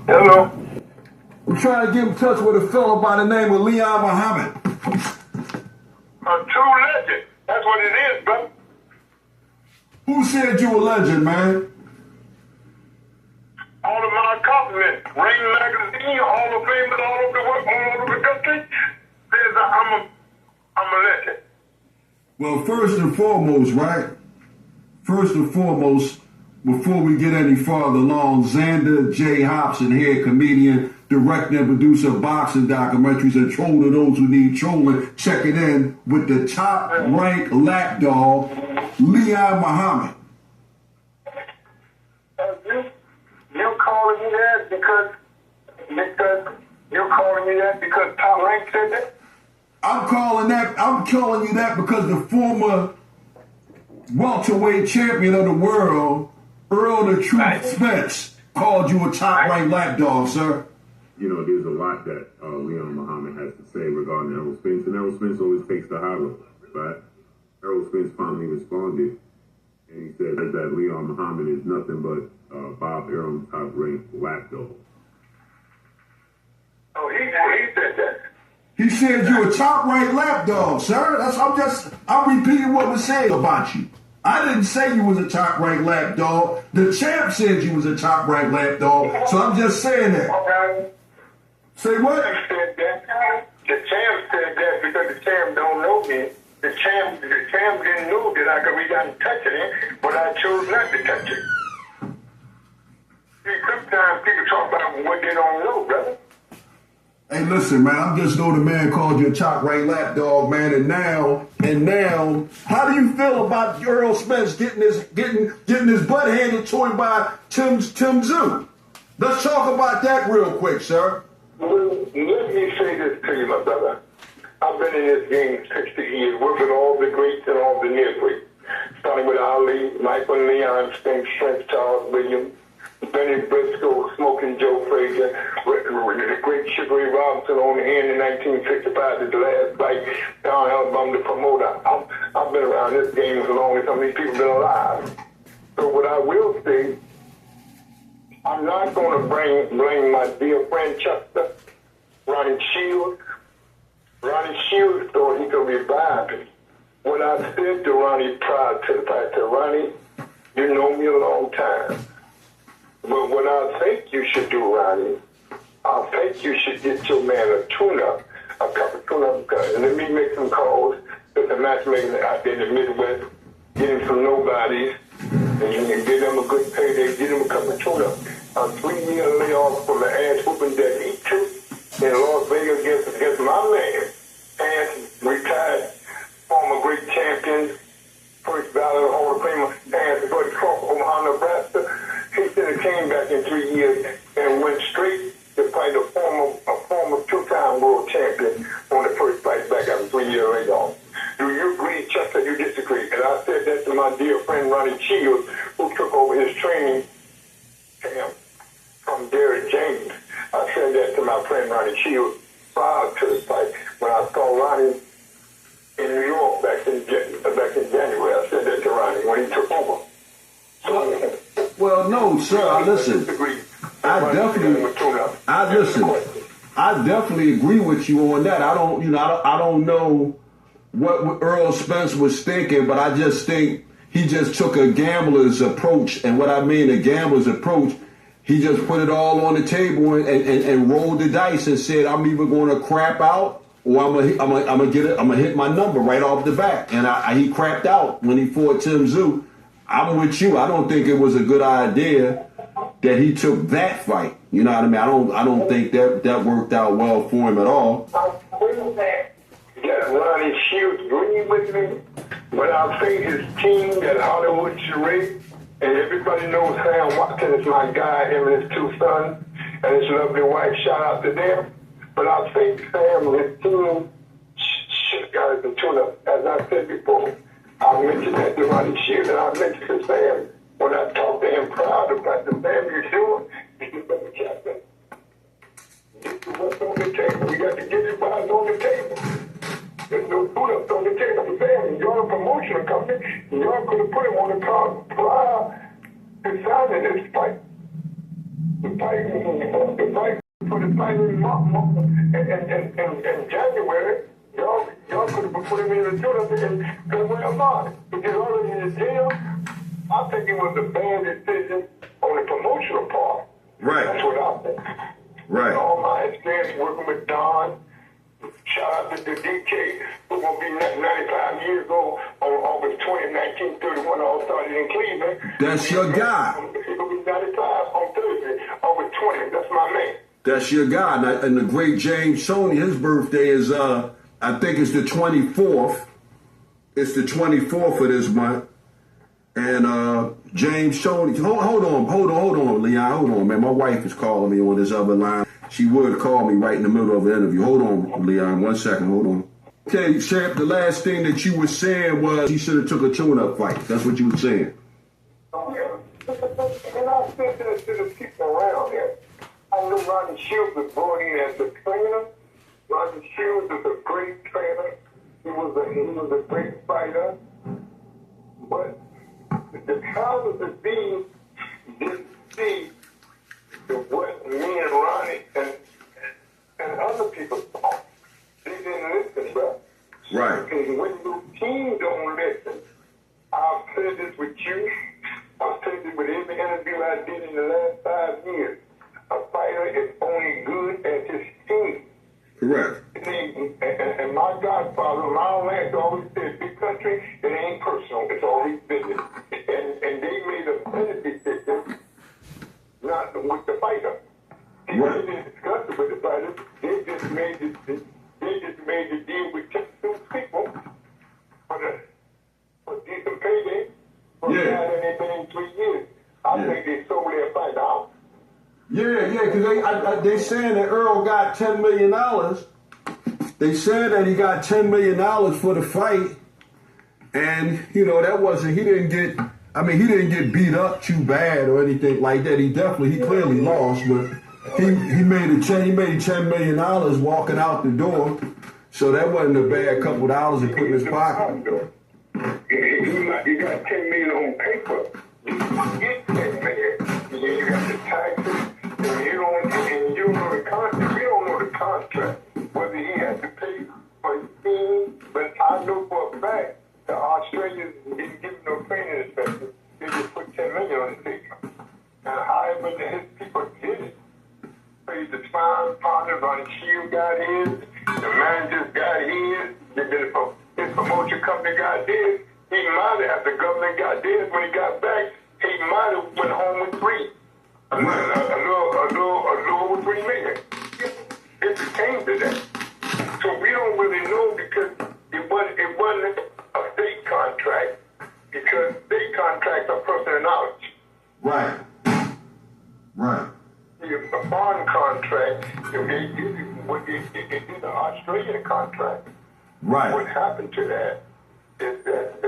Hello. I'm trying to get in touch with a fellow by the name of Leon Muhammad. A true legend. That's what it is, brother. Who said you a legend, man? All of my compliments. Ring Magazine, Hall of Fame, all over the country says I'm a legend. Well, first and foremost, right? First and foremost, before we get any farther along, Xander J. Hobson here, comedian, director, and producer of boxing documentaries and troll to those who need trolling, checking in with the top-ranked lapdog, Leon Muhammad. You calling me that because you're calling me that because Tom Rank said that? I'm calling you that because the former welterweight champion of the world, Earl the Truth Spence, called you a top-ranked lapdog, sir. You know, there's a lot that Leon Muhammad has to say regarding Errol Spence, and Errol Spence always takes the high road, right? Errol Spence finally responded, and he said that Leon Muhammad is nothing but Bob Arum's top-ranked lapdog. Oh, he said that. He said you're a top-ranked lapdog, sir. I'm repeating what was said about you. I didn't say you was a top-ranked lapdog. The champ said you was a top-ranked lapdog, so I'm just saying that. Okay. Say what? The champ said that because the champ don't know me. The champ didn't know that I could reach out and touch it, but I chose not to touch it. See, sometimes people talk about what they don't know, brother. Hey, listen, man, I'm just know the man called you a top-ranked lapdog, man, and now, how do you feel about Earl Spence getting his butt handed to him by Tszyu? Let's talk about that real quick, sir. Well, let me say this to you, my brother. I've been in this game 60 years, worked with all the greats and all the near greats. Starting with Ali, Michael Leon, Spence, Charles Williams, Benny Briscoe, Smoking Joe Frazier, the great Sugar Ray Robinson on the hand in 1965 at the last fight down in Alabama, the promoter. I've been around this game as long as some of these people have been alive. So what I will say, I'm not going to blame my dear friend Chester, Ronnie Shields. Ronnie Shields thought he could revive me. What I said to Ronnie prior to the fight, I said, Ronnie, you know me a long time. But what I think you should do, Ronnie, I think you should get your man a tune-up, a couple tune-up, and let me make some calls to the matchmaker out there in the Midwest, get him some nobodies, and you can get them a good payday, get him a couple tune-up. A 3-year layoff from the ass whooping that he took in Las Vegas against my man, and retired former great champion, first ballot Hall of Famer, and Bud Trump, Omaha, Nebraska. He said it came back in 3 years and went straight to fight a former two-time world champion on the first fight back after 3-year layoff. Do you agree, Chuck, or you disagree? And I said that to my dear friend Ronnie Shields, who took over his training camp from Derek James. I said that to my friend Ronnie Shields prior to the fight. When I saw Ronnie in New York back in January, I said that to Ronnie when he took over. Well, no, sir. I definitely agree with you on that. I don't know what Earl Spence was thinking, but I just think he just took a gambler's approach. And what I mean, a gambler's approach, he just put it all on the table and rolled the dice and said, I'm either going to crap out or I'm gonna hit my number right off the bat. And he crapped out when he fought Tszyu. I'm with you. I don't think it was a good idea that he took that fight. You know what I mean? I don't think that worked out well for him at all. Yeah, Ronnie Shields agree with me, but I think his team, that Hollywood charade, and everybody knows Sam Watson is my guy, him and his 2 sons, and his lovely wife, shout out to them. But I think Sam and his team should have got the tune-up, as I said before. I mentioned that to Ronnie Shields, and I mentioned to Sam when I talked to him proud about the Sam you're doing. You better check that. Get what's on the table. We got to get it what's on the table. There's no tune-ups on the table. Sam, you're a promotional company. And y'all could have put him on the card prior to signing this fight. The fight for the fight in January, y'all could have put him in the jail and go where I'm on. If he's already in the jail, I think it was a bad decision on the promotional part. Right. That's what I think. Right. All my experience working with Don, shout out to the DK, who's going to be 95 years old on August 20, 1931, all started in Cleveland. That's your guy. He's going to be 95 on Thursday, August 20th. That's my man. That's your guy. And the great James Stoney, his birthday is, I think it's the 24th. It's the 24th of this month. And James Stoney, hold on, Leon, hold on, man. My wife is calling me on this other line. She would call me right in the middle of the interview. Hold on, Leon, 1 second, hold on. Okay, Champ, the last thing that you were saying was he should have took a tune-up fight. That's what you were saying. Oh, yeah. And I said that to the people around here. I know Ronnie Shields was brought in as a trainer. Ronnie Shields is a great trainer. He was a great fighter. But the powers that be didn't see what me and Ronnie and other people thought. They didn't listen, bro. Right. Because when your team don't listen, I've said this with you. I've said this with every interview I did in the last 5 years. A fighter is only good as his team. Correct. And my godfather, my old man, always said, big country, it ain't personal. It's always business. And they made a better decision, not with the fighter. They didn't discuss it with the fighter. They just made the deal with two people for decent payday for a guy that ain't been in 3 years. I think they sold their fight out. Yeah, because they saying that Earl got $10 million. They said that he got $10 million for the fight. And, that wasn't, he didn't get beat up too bad or anything like that. He clearly lost, but he made $10 million walking out the door. So that wasn't a bad couple of dollars to put in his pocket. You got $10 million on paper. You get $10 million. You got the taxes. And you don't know the contract. We don't know the contract, whether he has to pay for his team. But I know for a fact the Australians didn't give him no training expenses. They just put $10 million on his paper. And however his people did it, paid the spine partners on the shield got his, the managers got his, his promotion company got his. He might have, the government got his. When he got back, he might have went home with $3 over $3 million. It came to that. So we don't really know because it wasn't a state contract because state contracts are personal knowledge. Right. A foreign contract, it's an Australian contract. Right. What happened to that is that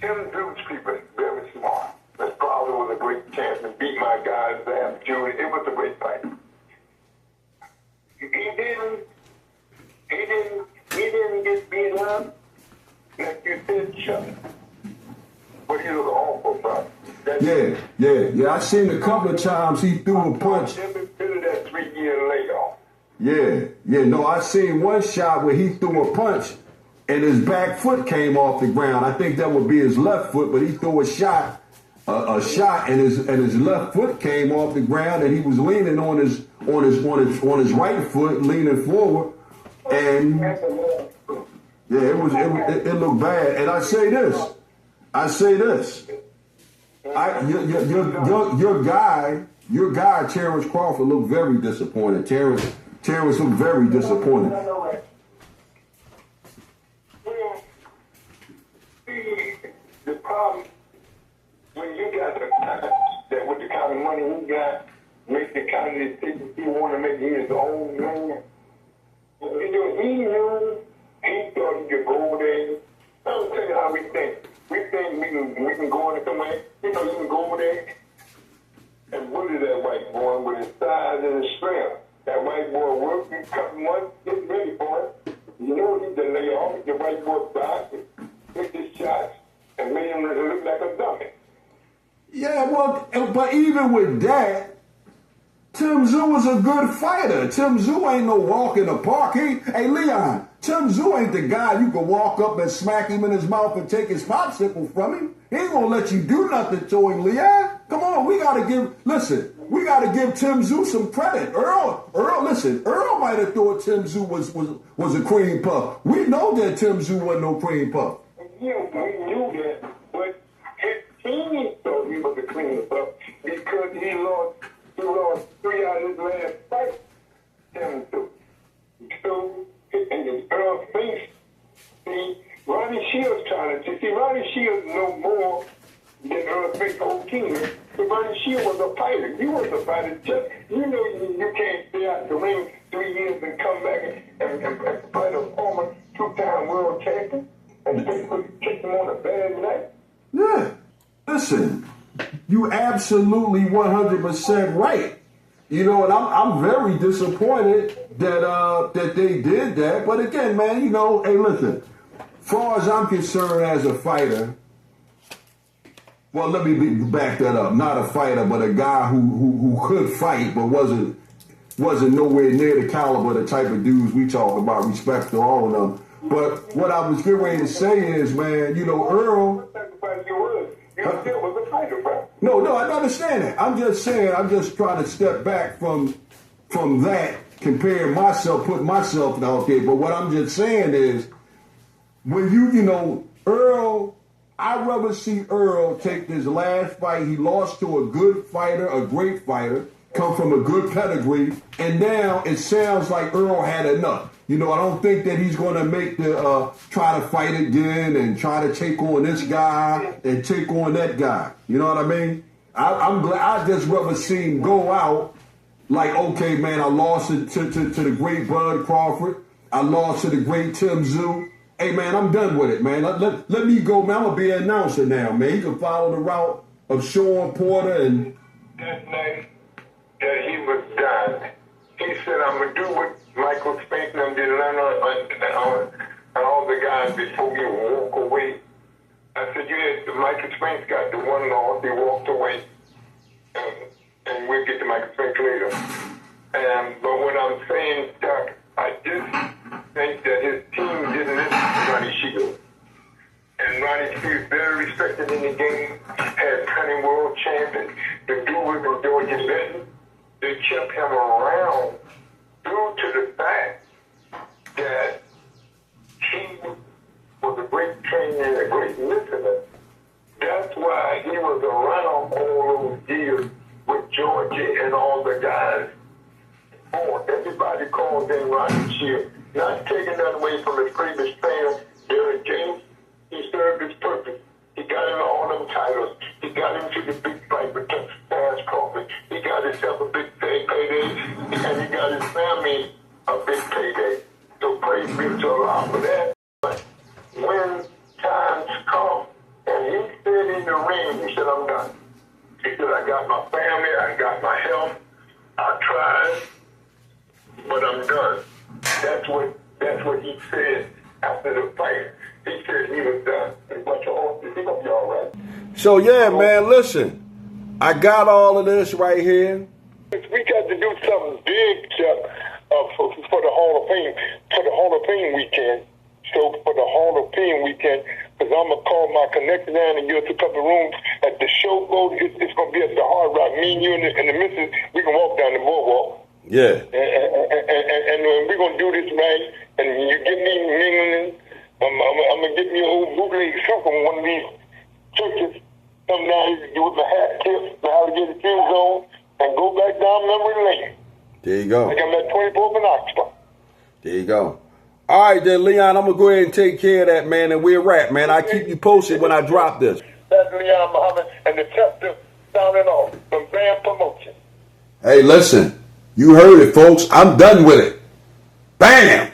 them Jewish people are very smart. That probably was a great chance to beat my guys, B.A.M. Jewish. It was a great fight. He didn't get beat up like you said, Chuck. But he was an awful fight. Yeah. I seen a couple of times he threw a punch. Never been that 3-year layoff. No, I seen one shot where he threw a punch and his back foot came off the ground. I think that would be his left foot, but he threw a shot and his left foot came off the ground and he was leaning on his right foot, leaning forward, and it looked bad. And I say this. Your guy, Terrence Crawford, looked very disappointed. Terrence looked very disappointed. Well, the problem when you got that with the kind of money he got, make the kind of decisions he want to make his own man. He thought he could go over there. I'll tell you how we think. We think we can go in somewhere. You can go over there and bully that white boy with his size and his strength. That white boy worked a couple months, get ready for it. You know he can lay off. The white boy back, take his shots, and made him look like a dummy. Yeah, well, but even even with that, Tszyu is a good fighter. Tszyu ain't no walk in the park. Hey, Leon, Tszyu ain't the guy you can walk up and smack him in his mouth and take his popsicle from him. He ain't gonna let you do nothing to him, Leon. Come on, we gotta give Tszyu some credit. Earl, listen, Earl might have thought Tszyu was a cream puff. We know that Tszyu wasn't no cream puff. Yeah, we knew that, but his team thought he was a cream puff because he lost 3 out of his last fight. So, and Earl Spence, see, Ronnie Shields trying to see, Ronnie Shields know more than Earl Spence' whole team. So Ronnie Shields was a fighter. You was a fighter. Just, you can't stay out the ring 3 years and come back and fight a former 2-time world champion and kick him on a bad night. Yeah. Listen, you absolutely 100% right. You know, and I'm very disappointed that they did that. But again, man, you know, hey, listen, as far as I'm concerned as a fighter, well, let me back that up. Not a fighter, but a guy who could fight, but wasn't nowhere near the caliber of the type of dudes we talk about. Respect to all of them. But what I was getting ready to say is, man, you know, Earl. You still was a fighter, bro. No, I understand that. I'm just saying, I'm just trying to step back from that, compare myself, put myself out there. But what I'm just saying is, when you know, Earl, I'd rather see Earl take this last fight. He lost to a good fighter, a great fighter, come from a good pedigree, and now it sounds like Earl had enough. You know, I don't think that he's going to make try to fight again and try to take on this guy and take on that guy. You know what I mean? I'm glad. I just rather see him go out like, okay, man, I lost to the great Bud Crawford. I lost to the great Tszyu. Hey, man, I'm done with it, man. Let me go, man. I'm going to be an announcer now, man. He can follow the route of Sean Porter and... That night that he was done, he said, I'm going to do what Michael Spence and them did and all the guys before you walk away. I said, Michael Spence got the one loss. He walked away. And we'll get to Michael Spence later. But what I'm saying, Doc, I just think that his team didn't listen to Ronnie Shields. And Ronnie Shields, very respected in the game, had plenty world champion. The dude was Georgia Benton. They kept him around due to the fact that he was a great trainer and a great listener. That's why he was around all those years with Georgia and all the guys. Everybody calls him Ronnie Shields. Not taking that away from his previous trainer, Derek James. He served his purpose. He got him all them titles. He got him to the big fight with Bass Crawford. He got himself a big payday, and he got his family a big payday. So praise be to Allah for that. But when times come, and he said in the ring, he said, I'm done. He said, I got my family, I got my health, I tried, but I'm done. That's what he said after the fight. He said he was done. He's gonna be all right. So yeah, man, listen. I got all of this right here. We got to do something big, Chuck, for the Hall of Fame, for the Hall of Fame weekend. So for the Hall of Fame weekend, because I'm gonna call my connector down and give us a couple of rooms at the showboat. It's gonna be at the Hard Rock. Me and you and the missus, we can walk down the boardwalk. Yeah. And we're going to do this right. And you get me mingling. I'm going to get me a whole bootleg suit from one of these churches. Come down here with my hat tips, the alligator shoes on, and go back down memory lane. There you go. Like I'm at 24th and Oxford. There you go. All right, then, Leon, I'm going to go ahead and take care of that, man, and we'll wrap, man. I'll keep you posted when I drop this. That's Leon Muhammad and the chapter sounding off from B.A.M. Promotion. Hey, listen. You heard it, folks. I'm done with it. Bam!